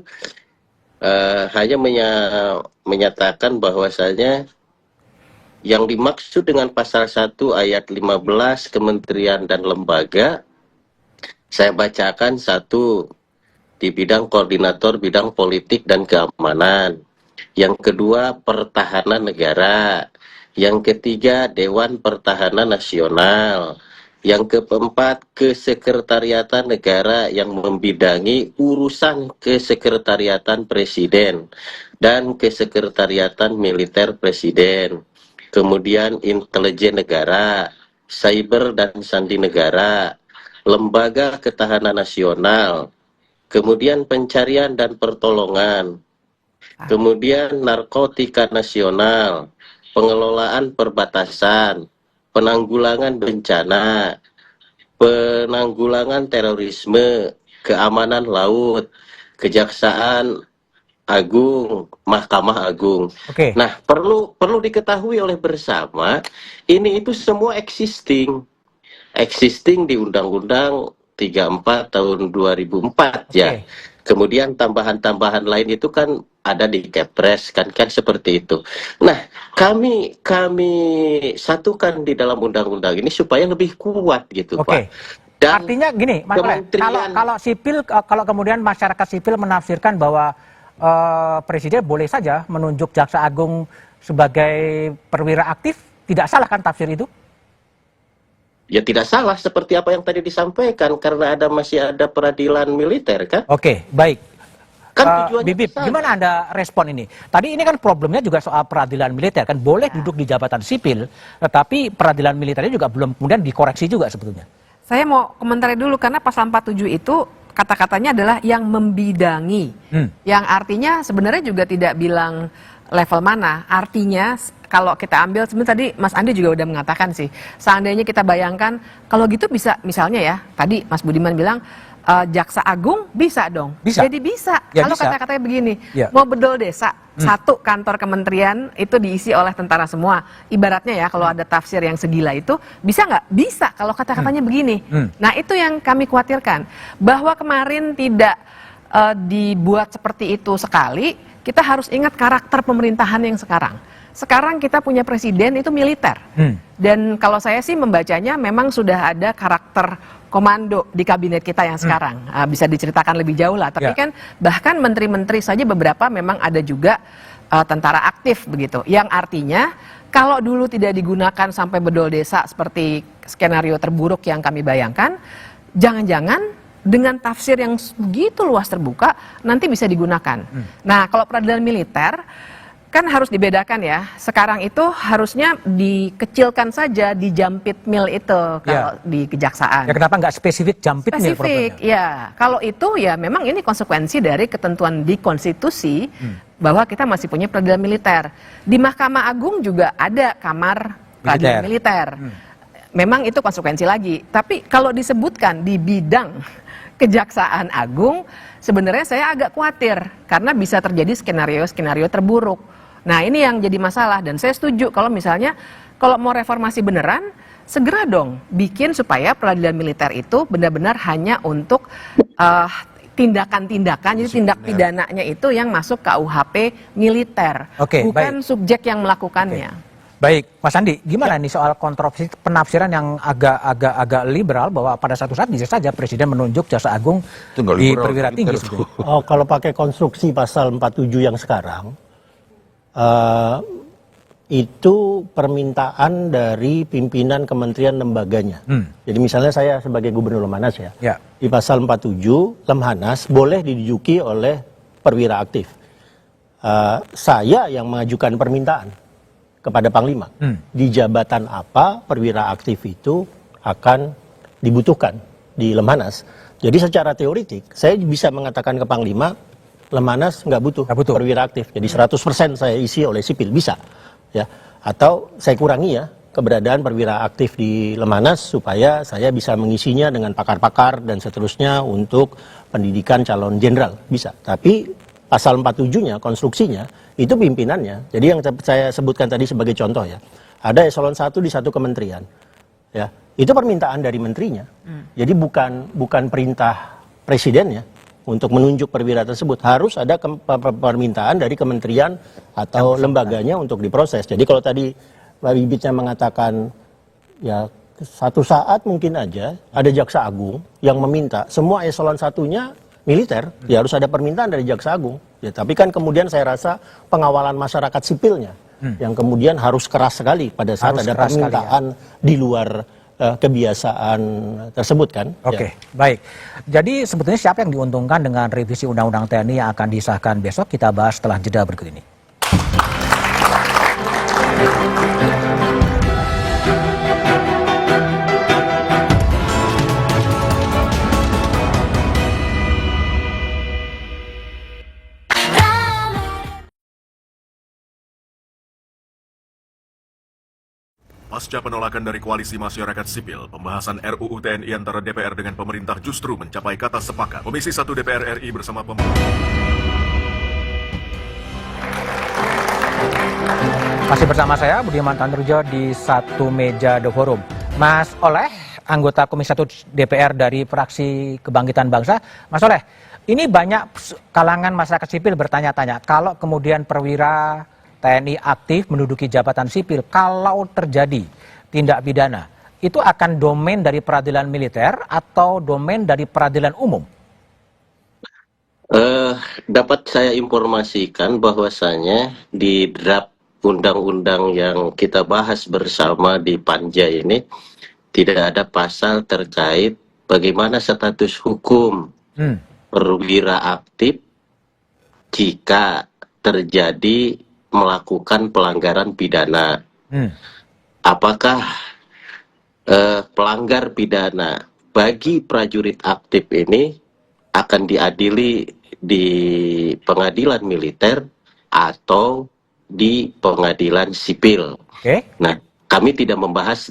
hanya menyatakan bahwasanya yang dimaksud dengan pasal 1 ayat 15 kementerian dan lembaga, saya bacakan satu di bidang koordinator bidang politik dan keamanan. Yang kedua pertahanan negara. Yang ketiga, Dewan Pertahanan Nasional. Yang keempat, Kesekretariatan Negara yang membidangi urusan Kesekretariatan Presiden dan Kesekretariatan Militer Presiden. Kemudian Intelijen Negara, Cyber dan Sandi Negara, Lembaga Ketahanan Nasional, kemudian Pencarian dan Pertolongan, kemudian Narkotika Nasional, Pengelolaan Perbatasan, Penanggulangan Bencana, Penanggulangan Terorisme, Keamanan Laut, Kejaksaan Agung, Mahkamah Agung. Nah, perlu diketahui oleh bersama, ini itu semua existing di Undang-Undang 34 tahun 2004 ya. Kemudian tambahan-tambahan lain itu kan ada di Kepres kan seperti itu. Nah, kami satukan di dalam undang-undang ini supaya lebih kuat gitu, Pak. Dan artinya gini, Mas Oleh, kalau kemudian masyarakat sipil menafsirkan bahwa Presiden boleh saja menunjuk Jaksa Agung sebagai perwira aktif, tidak salah kan tafsir itu? Ya tidak salah seperti apa yang tadi disampaikan karena masih ada peradilan militer kan? Baik. Kan tujuannya Bibip, gimana Anda respon ini? Tadi ini kan problemnya juga soal peradilan militer kan, boleh duduk di jabatan sipil, tetapi peradilan militernya juga belum kemudian dikoreksi juga sebetulnya. Saya mau komentari dulu karena pasal 47 itu kata-katanya adalah yang membidangi, yang artinya sebenarnya juga tidak bilang level mana, artinya kalau kita ambil, sebenarnya tadi Mas Andi juga udah mengatakan sih, seandainya kita bayangkan, kalau gitu bisa, misalnya ya, tadi Mas Budiman bilang, Jaksa Agung bisa dong. Jadi bisa. Ya, kalau bisa. kata-katanya begini, mau bedol desa, satu kantor kementerian itu diisi oleh tentara semua. Ibaratnya ya, kalau ada tafsir yang segila itu, bisa nggak? Bisa, kalau kata-katanya begini. Nah, itu yang kami khawatirkan. Bahwa kemarin tidak dibuat seperti itu sekali, kita harus ingat karakter pemerintahan yang sekarang. Sekarang kita punya presiden itu militer. Dan kalau saya sih membacanya memang sudah ada karakter komando di kabinet kita yang sekarang. Bisa diceritakan lebih jauh lah. Tapi kan bahkan menteri-menteri saja beberapa memang ada juga tentara aktif begitu. Yang artinya kalau dulu tidak digunakan sampai bedol desa seperti skenario terburuk yang kami bayangkan, jangan-jangan dengan tafsir yang begitu luas terbuka nanti bisa digunakan. Nah, kalau peradilan militer kan harus dibedakan ya. Sekarang itu harusnya dikecilkan saja di jampit mil itu kalau di kejaksaan. Ya kenapa nggak spesifik jampit mil? Spesifik, ya. Kalau itu ya memang ini konsekuensi dari ketentuan di konstitusi bahwa kita masih punya peradilan militer. Di Mahkamah Agung juga ada kamar peradilan militer. Memang itu konsekuensi lagi. Tapi kalau disebutkan di bidang Kejaksaan Agung, sebenarnya saya agak khawatir karena bisa terjadi skenario-skenario terburuk. Nah, ini yang jadi masalah dan saya setuju kalau misalnya kalau mau reformasi beneran, segera dong bikin supaya peradilan militer itu benar-benar hanya untuk tindakan-tindakan, jadi tindak pidananya itu yang masuk KUHP militer, bukan subjek yang melakukannya. Baik, Mas Andi, gimana nih soal kontroversi penafsiran yang agak liberal bahwa pada satu saat bisa saja Presiden menunjuk Jaksa Agung di perwira tinggi? Kalau pakai konstruksi pasal 47 yang sekarang, itu permintaan dari pimpinan kementerian lembaganya. Jadi misalnya saya sebagai Gubernur Lemhanas ya, di pasal 47 Lemhanas boleh diduduki oleh perwira aktif. Saya yang mengajukan permintaan kepada Panglima. Di jabatan apa perwira aktif itu akan dibutuhkan di Lemhanas. Jadi secara teoritik, saya bisa mengatakan ke Panglima, Lemhanas nggak butuh perwira aktif. Jadi 100% saya isi oleh sipil, bisa. Ya. Atau saya kurangi ya, keberadaan perwira aktif di Lemhanas supaya saya bisa mengisinya dengan pakar-pakar dan seterusnya untuk pendidikan calon jenderal. Bisa. Tapi pasal 47-nya, konstruksinya, itu pimpinannya. Jadi yang saya sebutkan tadi sebagai contoh ya, ada eselon 1 di satu kementerian, ya itu permintaan dari menterinya. Jadi bukan perintah presidennya untuk menunjuk perwira tersebut, harus ada permintaan dari kementerian atau lembaganya untuk diproses. Jadi kalau tadi Mbak Bibitnya mengatakan ya satu saat mungkin aja ada Jaksa Agung yang meminta semua eselon 1-nya militer, ya harus ada permintaan dari Jaksa Agung. Ya, tapi kan kemudian saya rasa pengawalan masyarakat sipilnya yang kemudian harus keras sekali pada saat ada permintaan di luar kebiasaan tersebut kan. Oke, baik. Jadi sebetulnya siapa yang diuntungkan dengan revisi Undang-Undang TNI yang akan disahkan besok? Kita bahas setelah jeda berikut ini. Pasca penolakan dari Koalisi Masyarakat Sipil, pembahasan RUU TNI antara DPR dengan pemerintah justru mencapai kata sepakat. Komisi 1 DPR RI bersama Masih bersama saya, Budiman Tanurjo, di satu meja The Forum. Mas Oleh, anggota Komisi 1 DPR dari fraksi Kebangkitan Bangsa. Mas Oleh, ini banyak kalangan masyarakat sipil bertanya-tanya, kalau kemudian perwira TNI aktif menduduki jabatan sipil, kalau terjadi tindak pidana, itu akan domain dari peradilan militer atau domain dari peradilan umum? Dapat saya informasikan bahwasanya di draft undang-undang yang kita bahas bersama di Panja ini tidak ada pasal terkait bagaimana status hukum perwira aktif jika terjadi melakukan pelanggaran pidana. Apakah pelanggar pidana bagi prajurit aktif ini akan diadili di pengadilan militer atau di pengadilan sipil? Nah, kami tidak membahas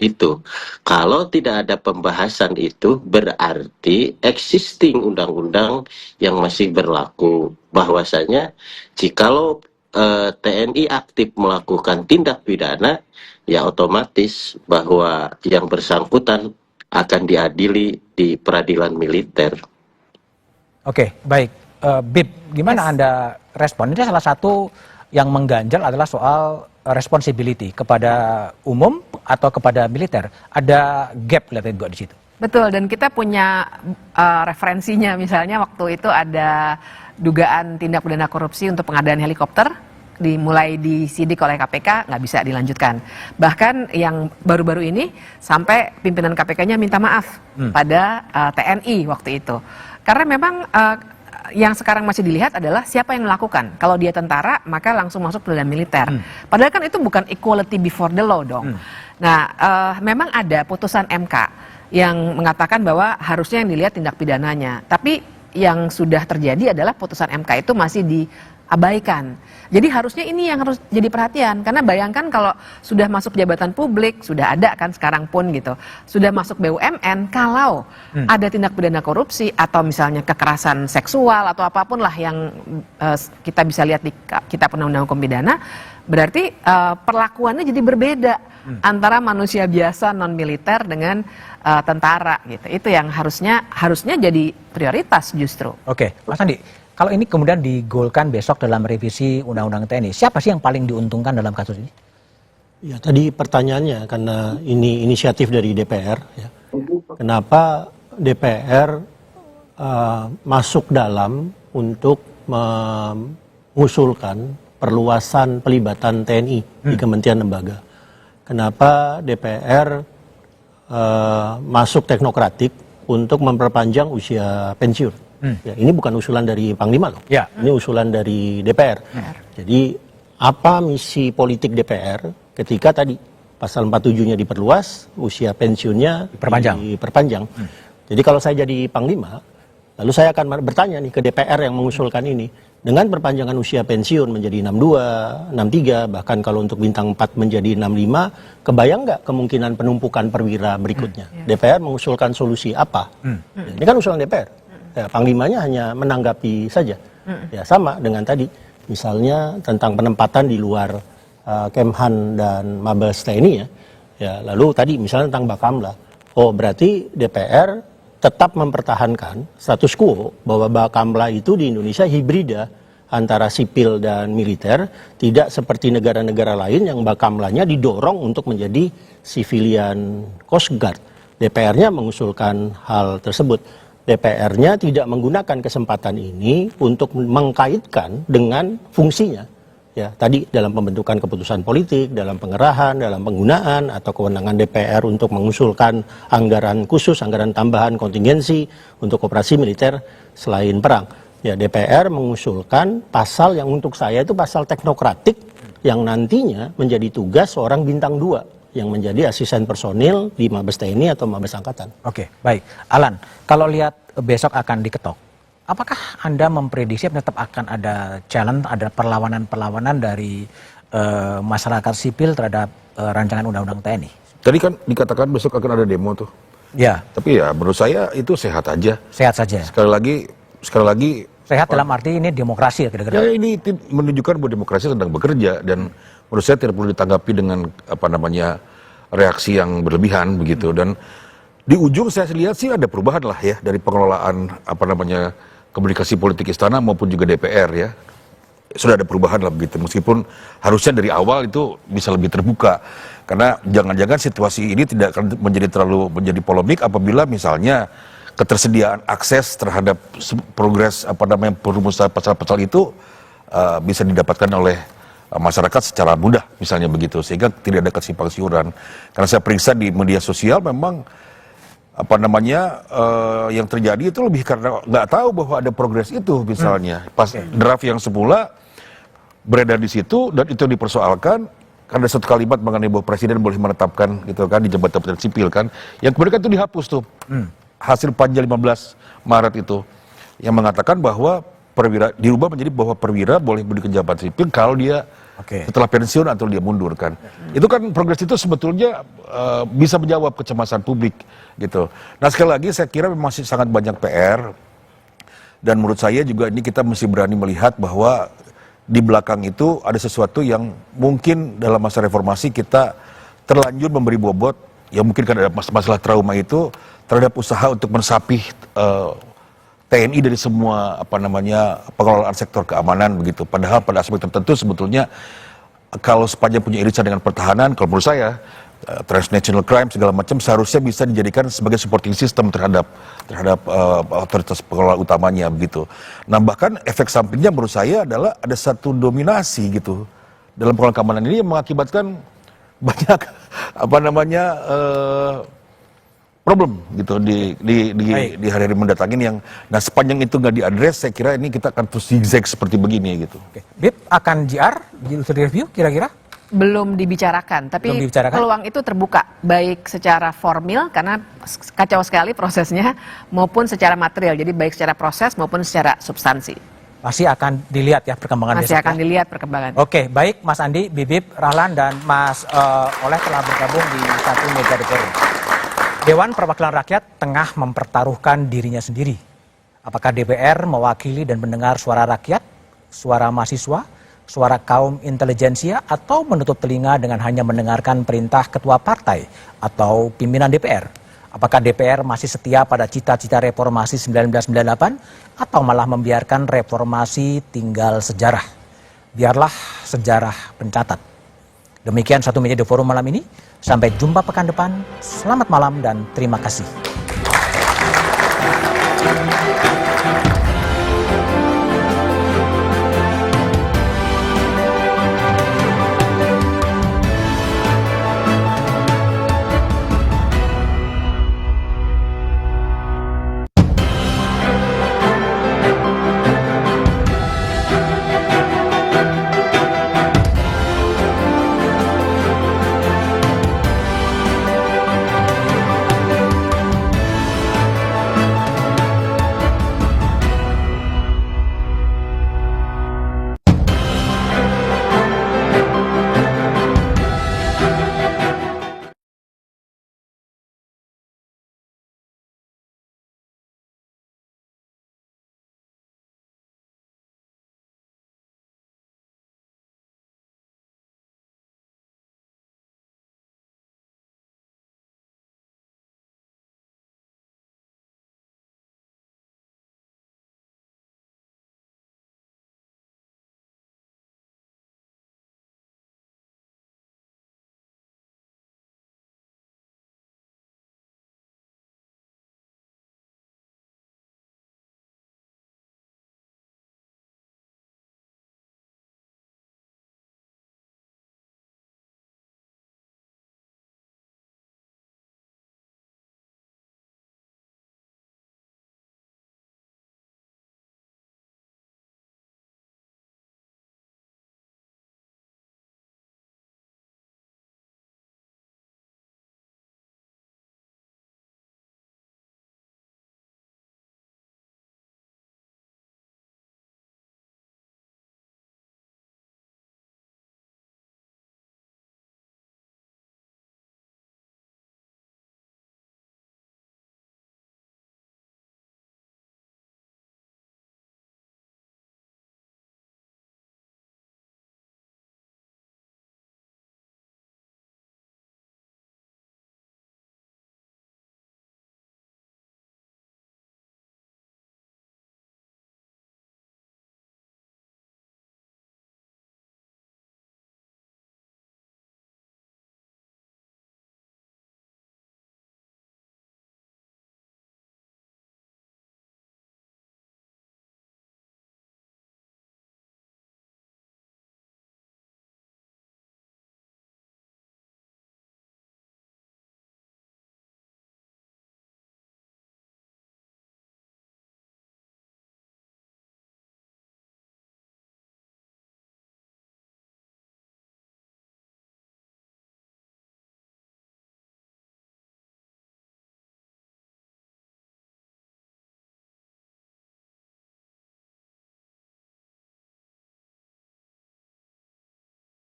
itu. Kalau tidak ada pembahasan itu, berarti existing undang-undang yang masih berlaku, bahwasanya jikalau TNI aktif melakukan tindak pidana, ya otomatis bahwa yang bersangkutan akan diadili di peradilan militer. Oke, baik. Bib, gimana Anda respon? Ini salah satu yang mengganjal adalah soal responsibility kepada umum atau kepada militer. Ada gap kelihatan juga di situ. Betul, dan kita punya referensinya, misalnya waktu itu ada dugaan tindak pidana korupsi untuk pengadaan helikopter, dimulai disidik oleh KPK, nggak bisa dilanjutkan. Bahkan yang baru-baru ini sampai pimpinan KPK-nya minta maaf pada TNI waktu itu. Karena memang yang sekarang masih dilihat adalah siapa yang melakukan. Kalau dia tentara, maka langsung masuk pidana militer. Padahal kan itu bukan equality before the law dong. Nah, memang ada putusan MK yang mengatakan bahwa harusnya yang dilihat tindak pidananya. Tapi yang sudah terjadi adalah putusan MK itu masih diabaikan. Jadi harusnya ini yang harus jadi perhatian. Karena bayangkan kalau sudah masuk jabatan publik, sudah ada kan sekarang pun gitu, sudah masuk BUMN, kalau ada tindak pidana korupsi atau misalnya kekerasan seksual atau apapun lah yang kita bisa lihat di Kitab Undang-Undang Hukum Pidana, berarti perlakuannya jadi berbeda antara manusia biasa non militer dengan tentara gitu. Itu yang harusnya jadi prioritas justru. Oke, Mas Andi, kalau ini kemudian digolkan besok dalam revisi Undang-Undang TNI, siapa sih yang paling diuntungkan dalam kasus ini? Ya, tadi pertanyaannya karena ini inisiatif dari DPR, ya. Kenapa DPR masuk dalam untuk mengusulkan perluasan pelibatan TNI di Kementerian Lembaga? Kenapa DPR masuk teknokratik untuk memperpanjang usia pensiun? Ya, ini bukan usulan dari Panglima loh. Ya. Ini usulan dari DPR. Jadi apa misi politik DPR ketika tadi pasal 47-nya diperluas, usia pensiunnya diperpanjang. Jadi kalau saya jadi Panglima, lalu saya akan bertanya nih ke DPR yang mengusulkan ini, dengan perpanjangan usia pensiun menjadi 62, 63, bahkan kalau untuk bintang 4 menjadi 65, kebayang nggak kemungkinan penumpukan perwira berikutnya? DPR mengusulkan solusi apa? Ini kan usulan DPR. Ya, Panglimanya hanya menanggapi saja. Ya, sama dengan tadi, misalnya tentang penempatan di luar Kemhan dan Mabes TNI ya. Ya, lalu tadi misalnya tentang Bakamla. Oh, berarti DPR tetap mempertahankan status quo bahwa Bakamla itu di Indonesia hibrida antara sipil dan militer, tidak seperti negara-negara lain yang Bakamlanya didorong untuk menjadi civilian Coast Guard. DPR-nya mengusulkan hal tersebut. DPR-nya tidak menggunakan kesempatan ini untuk mengkaitkan dengan fungsinya. ya tadi dalam pembentukan keputusan politik, dalam pengerahan, dalam penggunaan atau kewenangan DPR untuk mengusulkan anggaran khusus, anggaran tambahan kontingensi untuk operasi militer selain perang. Ya, DPR mengusulkan pasal yang untuk saya itu pasal teknokratik yang nantinya menjadi tugas seorang bintang 2 yang menjadi asisten personil di Mabes TNI atau Mabes Angkatan. Oke, baik. Alan, kalau lihat besok akan diketok, apakah Anda memprediksi tetap akan ada challenge, ada perlawanan-perlawanan dari masyarakat sipil terhadap rancangan undang-undang TNI? Tadi kan dikatakan besok akan ada demo tuh. Ya. Tapi ya menurut saya itu sehat aja. Sehat saja. Sekali lagi sehat dalam arti ini demokrasi ya kira-kira. Ya ini menunjukkan bahwa demokrasi sedang bekerja dan menurut saya tidak perlu ditanggapi dengan reaksi yang berlebihan begitu. Dan di ujung saya lihat sih ada perubahan lah ya dari pengelolaan komunikasi politik istana maupun juga DPR ya. Sudah ada perubahan lah begitu. Meskipun harusnya dari awal itu bisa lebih terbuka. Karena jangan-jangan situasi ini tidak akan menjadi polemik apabila misalnya ketersediaan akses terhadap progres perumusan pasal-pasal itu bisa didapatkan oleh masyarakat secara mudah misalnya begitu, sehingga tidak ada kesimpang siuran. Karena saya periksa di media sosial memang yang terjadi itu lebih karena nggak tahu bahwa ada progres itu misalnya. Pas draft yang semula beredar di situ dan itu dipersoalkan, ada satu kalimat mengenai bahwa presiden boleh menetapkan gitu kan di jabatan sipil kan, yang kemudian kan itu dihapus tuh. Hasil panja 15 Maret itu yang mengatakan bahwa perwira dirubah menjadi bahwa perwira boleh duduk ke jabatan sipil kalau dia setelah pensiun atau dia mundur kan. Itu kan progres itu sebetulnya bisa menjawab kecemasan publik gitu. Nah sekali lagi saya kira masih sangat banyak PR dan menurut saya juga ini kita mesti berani melihat bahwa di belakang itu ada sesuatu yang mungkin dalam masa reformasi kita terlanjur memberi bobot ya, mungkin kan ada masalah trauma itu terhadap usaha untuk mensapih TNI dari semua pengelolaan sektor keamanan begitu. Padahal pada aspek tertentu sebetulnya kalau sepanjang punya irisan dengan pertahanan, kalau menurut saya transnational crime segala macam seharusnya bisa dijadikan sebagai supporting system terhadap otoritas pengelola utamanya begitu. Nah bahkan efek sampingnya menurut saya adalah ada satu dominasi gitu dalam pengelolaan keamanan ini yang mengakibatkan banyak problem gitu di hari-hari mendatang ini yang sepanjang itu nggak diadres saya kira ini kita akan terus zigzag seperti begini gitu. Bib akan JR di review kira-kira? Belum dibicarakan, tapi peluang itu terbuka baik secara formil karena kacau sekali prosesnya maupun secara material, jadi baik secara proses maupun secara substansi. Masih akan dilihat ya perkembangan Masih akan dilihat perkembangan. Oke, baik Mas Andi, Bibip, Rahlan dan Mas Oleh telah bergabung di satu meja DPR. Dewan Perwakilan Rakyat tengah mempertaruhkan dirinya sendiri. Apakah DPR mewakili dan mendengar suara rakyat, suara mahasiswa, suara kaum intelijensia, atau menutup telinga dengan hanya mendengarkan perintah ketua partai atau pimpinan DPR? Apakah DPR masih setia pada cita-cita reformasi 1998 atau malah membiarkan reformasi tinggal sejarah? Biarlah sejarah pencatat. Demikian satu meja di forum malam ini. Sampai jumpa pekan depan. Selamat malam dan terima kasih.